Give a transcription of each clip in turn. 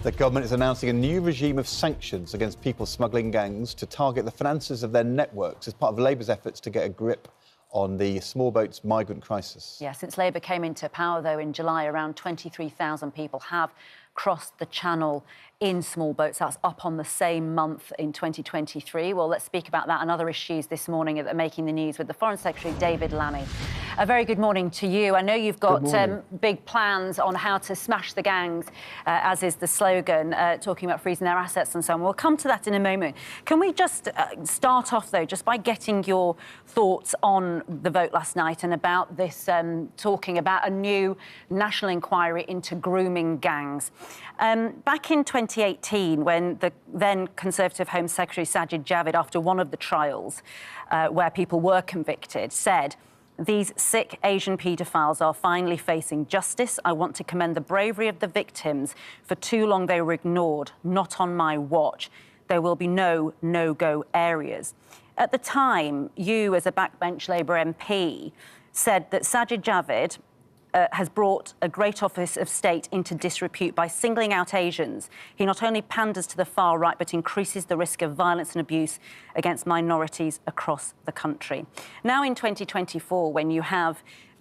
The government is announcing a new regime of sanctions against people smuggling gangs to target the finances of their networks as part of Labour's efforts to get a grip on the small boats migrant crisis. Yeah, since Labour came into power, though, in July, around 23,000 people have crossed the Channel in small boats. That's up on the same month in 2023. Well, let's speak about that and other issues this morning that are making the news with the Foreign Secretary David Lammy. A very good morning to you. I know you've got big plans on how to smash the gangs, as is the slogan, talking about freezing their assets and so on. We'll come to that in a moment. Can we just start off, though, just by getting your thoughts on the vote last night and about this, talking about a new national inquiry into grooming gangs. Back in 2018, when the then Conservative Home Secretary Sajid Javid, after one of the trials where people were convicted, said, "These sick Asian paedophiles are finally facing justice. I want to commend the bravery of the victims. For too long they were ignored. Not on my watch. There will be no no-go areas." At the time, you, as a backbench Labour MP, said that Sajid Javid has brought a great office of state into disrepute by singling out Asians. He not only panders to the far right, but increases the risk of violence and abuse against minorities across the country. Now in 2024, when we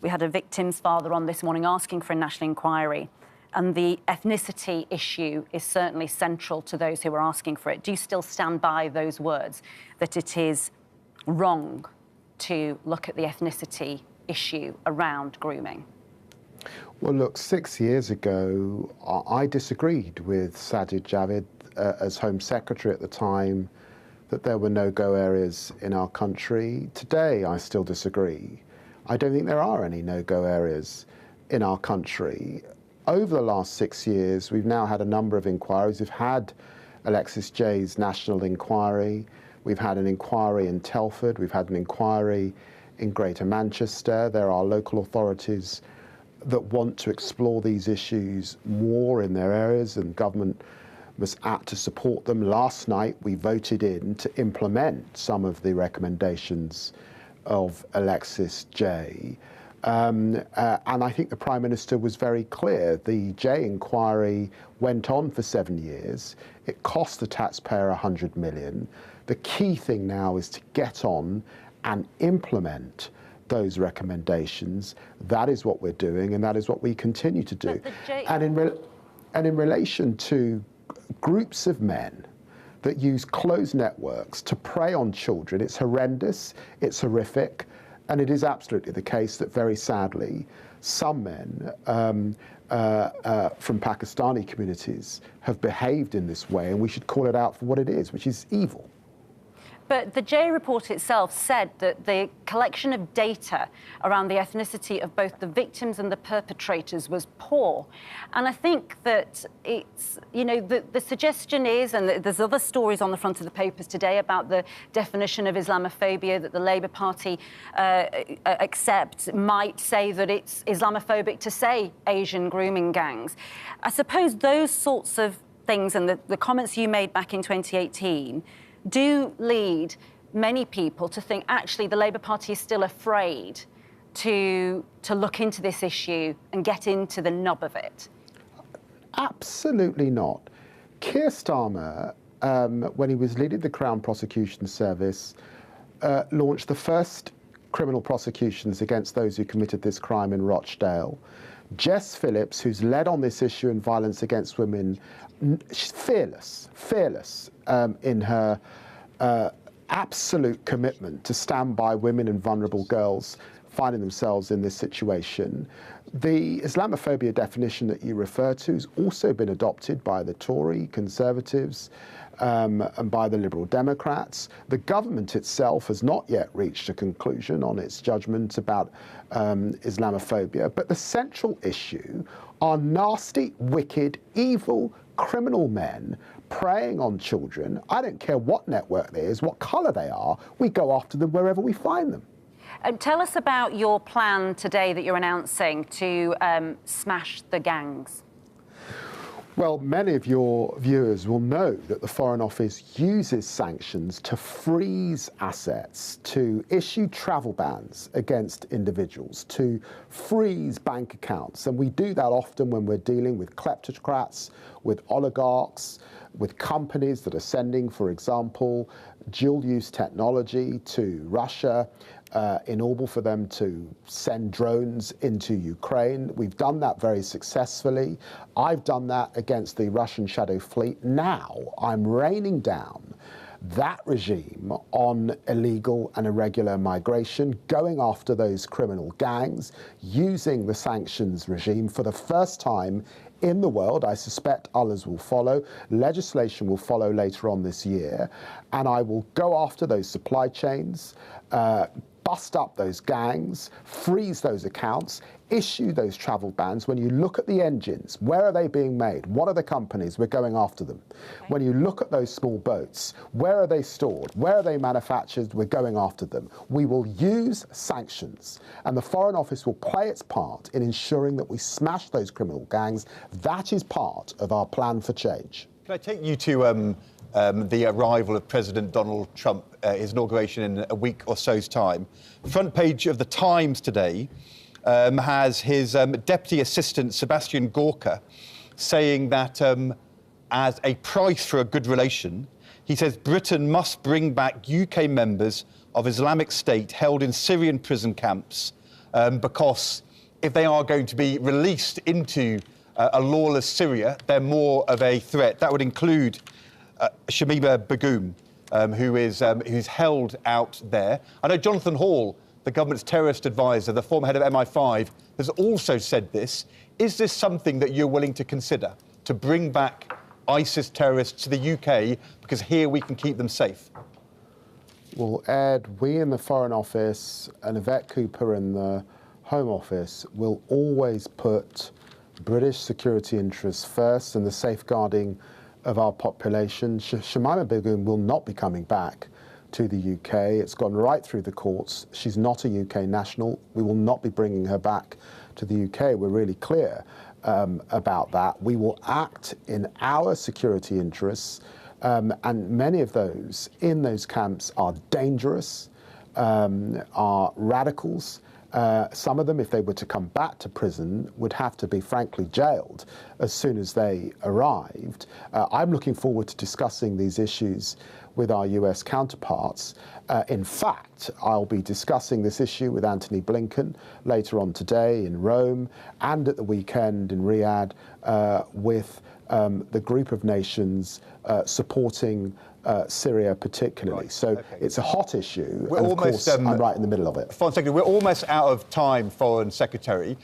had a victim's father on this morning asking for a national inquiry, and the ethnicity issue is certainly central to those who are asking for it. Do you still stand by those words, that it is wrong to look at the ethnicity issue around grooming? Well, look, 6 years ago, I disagreed with Sajid Javid as Home Secretary at the time that there were no-go areas in our country. Today, I still disagree. I don't think there are any no-go areas in our country. Over the last 6 years, we've now had a number of inquiries. We've had Alexis Jay's national inquiry. We've had an inquiry in Telford. We've had an inquiry in Greater Manchester. There are local authorities that want to explore these issues more in their areas, and government must act to support them. Last night, we voted in to implement some of the recommendations of Alexis Jay. And I think the Prime Minister was very clear. The Jay inquiry went on for 7 years. It cost the taxpayer $100 million. The key thing now is to get on and implement those recommendations. That is what we're doing, and that is what we continue to do. And in relation to groups of men that use closed networks to prey on children, it's horrendous, it's horrific, and it is absolutely the case that, very sadly, some men from Pakistani communities have behaved in this way, and we should call it out for what it is, which is evil. But the Jay report itself said that the collection of data around the ethnicity of both the victims and the perpetrators was poor. And I think that it's, you know, the suggestion is, and there's other stories on the front of the papers today about the definition of Islamophobia that the Labour Party accepts, might say that it's Islamophobic to say Asian grooming gangs. I suppose those sorts of things and the comments you made back in 2018 do lead many people to think, actually, the Labour Party is still afraid to look into this issue and get into the nub of it. Absolutely not. Keir Starmer, when he was leading the Crown Prosecution Service, launched the first criminal prosecutions against those who committed this crime in Rochdale. Jess Phillips, who's led on this issue in violence against women, she's fearless in her absolute commitment to stand by women and vulnerable girls finding themselves in this situation. The Islamophobia definition that you refer to has also been adopted by the Tory Conservatives and by the Liberal Democrats. The government itself has not yet reached a conclusion on its judgment about Islamophobia, but the central issue are nasty, wicked, evil, criminal men preying on children. I don't care what network there is, what colour they are, we go after them wherever we find them. Tell us about your plan today that you're announcing to smash the gangs. Well, many of your viewers will know that the Foreign Office uses sanctions to freeze assets, to issue travel bans against individuals, to freeze bank accounts. And we do that often when we're dealing with kleptocrats, with oligarchs, with companies that are sending, for example, dual-use technology to Russia, in order for them to send drones into Ukraine. We've done that very successfully. I've done that against the Russian Shadow Fleet. Now I'm raining down that regime on illegal and irregular migration, going after those criminal gangs, using the sanctions regime for the first time in the world. I suspect others will follow. Legislation will follow later on this year. And I will go after those supply chains, bust up those gangs, freeze those accounts, issue those travel bans. When you look at the engines, where are they being made? What are the companies? We're going after them. Okay. When you look at those small boats, where are they stored? Where are they manufactured? We're going after them. We will use sanctions, and the Foreign Office will play its part in ensuring that we smash those criminal gangs. That is part of our plan for change. Can I take you to the arrival of President Donald Trump, his inauguration in a week or so's time? Front page of The Times today has his Deputy Assistant, Sebastian Gorka, saying that as a price for a good relation, he says Britain must bring back UK members of Islamic State held in Syrian prison camps because if they are going to be released into a lawless Syria, they're more of a threat. That would include Shamima Begum, who's held out there. I know Jonathan Hall, the government's terrorist advisor, the former head of MI5, has also said this. Is this something that you're willing to consider, to bring back ISIS terrorists to the UK because here we can keep them safe? Well, Ed, we in the Foreign Office and Yvette Cooper in the Home Office will always put British security interests first and the safeguarding of our population. Shamima Begum will not be coming back to the UK. It's gone right through the courts. She's not a UK national. We will not be bringing her back to the UK. We're really clear about that. We will act in our security interests, and many of those in those camps are dangerous, are radicals. Some of them, if they were to come back to prison, would have to be, frankly, jailed as soon as they arrived. I'm looking forward to discussing these issues with our US counterparts. In fact, I'll be discussing this issue with Antony Blinken later on today in Rome and at the weekend in Riyadh with the group of nations supporting Syria particularly. Right. So okay. It's a hot issue, and of course I'm right in the middle of it. Foreign Secretary, we're almost out of time, Foreign Secretary.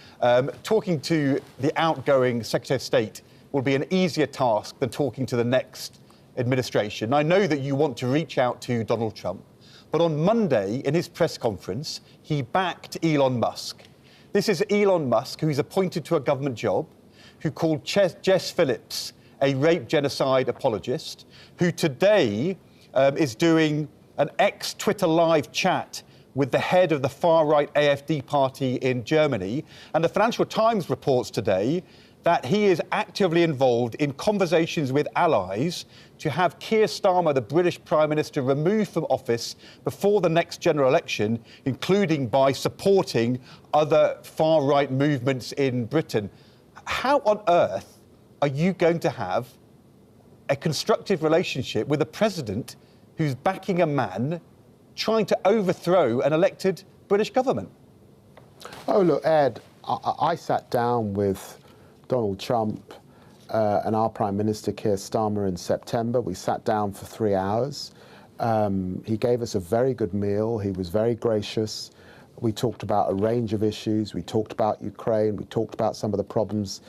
Talking to the outgoing Secretary of State will be an easier task than talking to the next administration. I know that you want to reach out to Donald Trump, but on Monday in his press conference, he backed Elon Musk. This is Elon Musk, who's appointed to a government job, who called Jess Phillips a rape genocide apologist, who today is doing an ex-Twitter live chat with the head of the far-right AfD party in Germany. And the Financial Times reports today that he is actively involved in conversations with allies to have Keir Starmer, the British Prime Minister, removed from office before the next general election, including by supporting other far-right movements in Britain. How on earth are you going to have a constructive relationship with a president who's backing a man trying to overthrow an elected British government? Oh, look, Ed, I sat down with Donald Trump and our Prime Minister, Keir Starmer, in September. We sat down for 3 hours. He gave us a very good meal. He was very gracious. We talked about a range of issues. We talked about Ukraine. We talked about some of the problems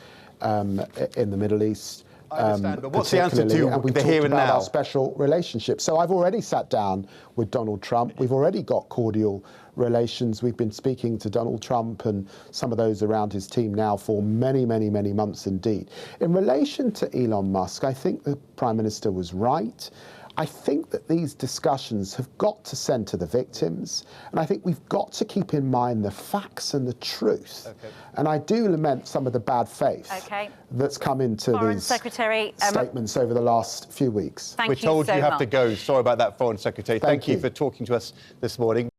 in the Middle East. I understand, but what's the answer to the here and now? We talked about our special relationship. So I've already sat down with Donald Trump. We've already got cordial relations. We've been speaking to Donald Trump and some of those around his team now for many, many, many months indeed. In relation to Elon Musk, I think the Prime Minister was right. I think that these discussions have got to centre the victims, and I think we've got to keep in mind the facts and the truth. Okay. And I do lament some of the bad faith that's come into these statements over the last few weeks. We're told you have to go. Sorry about that, Foreign Secretary. Thank you for talking to us this morning.